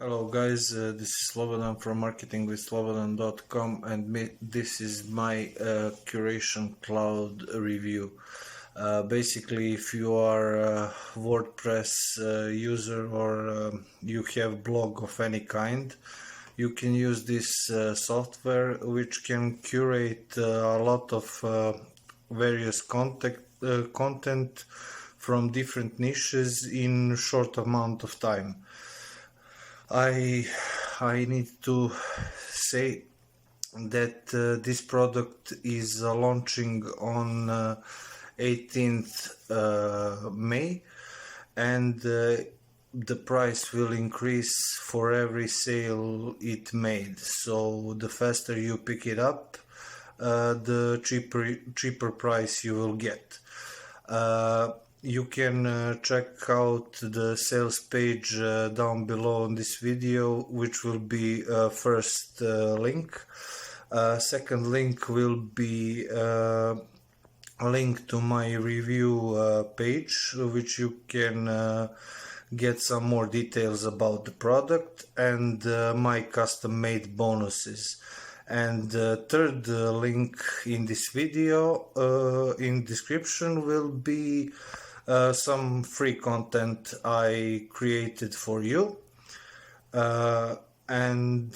Hello guys, this is Slobodan from marketingwithslobodan.com and this is my Curation Cloud review. Basically, if you are a WordPress user or you have blog of any kind, you can use this software which can curate a lot of various content from different niches in short amount of time. I need to say that this product is launching on 18th May, and the price will increase for every sale it made. So the faster you pick it up, the cheaper price you will get. You can check out the sales page down below in this video, which will be first link. Second link will be a link to my review page, which you can get some more details about the product and my custom made bonuses. And the third link in this video in description will be some free content I created for you. And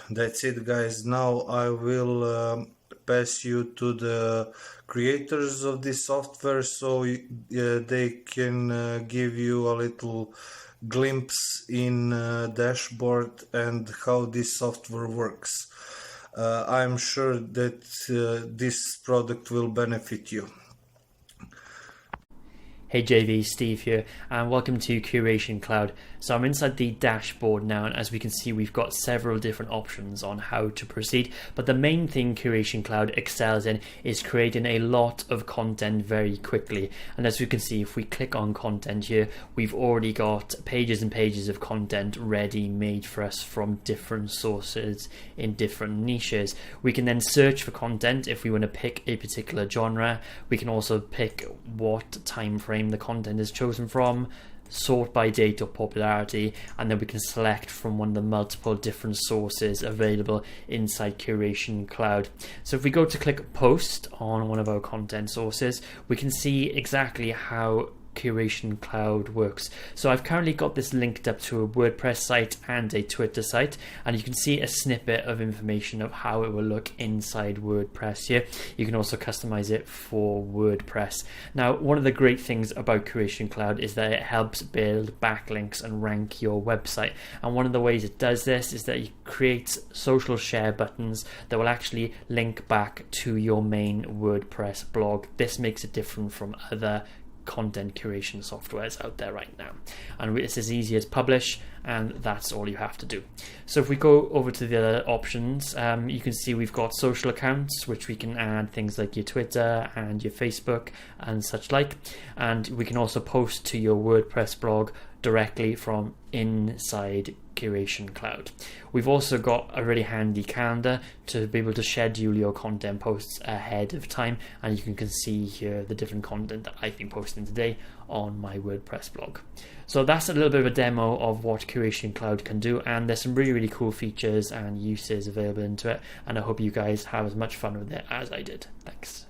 that's it, guys. Now I will pass you to the creators of this software so they can give you a little glimpse in dashboard and how this software works. I'm sure that this product will benefit you. Hey JV, Steve here, and welcome to Curation Cloud. So I'm inside the dashboard now, and as we can see, we've got several different options on how to proceed. But the main thing Curation Cloud excels in is creating a lot of content very quickly. And as we can see, if we click on content here, we've already got pages and pages of content ready made for us from different sources in different niches. We can then search for content if we want to pick a particular genre. We can also pick what time frame the content is chosen from, sort by date or popularity, and then we can select from one of the multiple different sources available inside Curation Cloud. So if we go to click post on one of our content sources, we can see exactly how Curation Cloud works. So I've currently got this linked up to a WordPress site and a Twitter site, and you can see a snippet of information of how it will look inside WordPress here. You can also customize it for WordPress. Now, one of the great things about Curation Cloud is that it helps build backlinks and rank your website, and one of the ways it does this is that it creates social share buttons that will actually link back to your main WordPress blog. This makes it different from other content curation softwares out there right now, and it's as easy as publish, and that's all you have to do. So if we go over to the other options, you can see we've got social accounts, which we can add things like your Twitter and your Facebook and such like, and we can also post to your WordPress blog directly from inside Curation Cloud. We've also got a really handy calendar to be able to schedule your content posts ahead of time, and you can see here the different content that I've been posting today on my WordPress blog. So that's a little bit of a demo of what Curation Cloud can do, and there's some really cool features and uses available into it, and I hope you guys have as much fun with it as I did. Thanks.